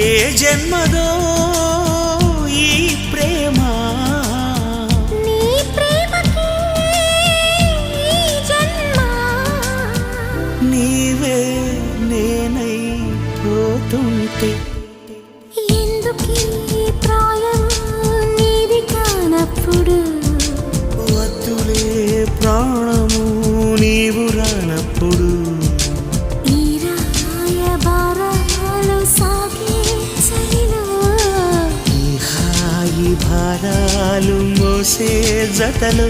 ఏ జన్మదో ఈ ప్రేమ నీ ప్రేమకి ఈ జన్మ నీవే నేనై పోతుంటే ఎందుకీ ప్రాయం నీది కానప్పుడు వద్దులే ప్రాణము నీవు రానప్పుడు ఈ రాయబారాలు సాగే చలిలో ఈ హాయి భారాలు మోసే జతలు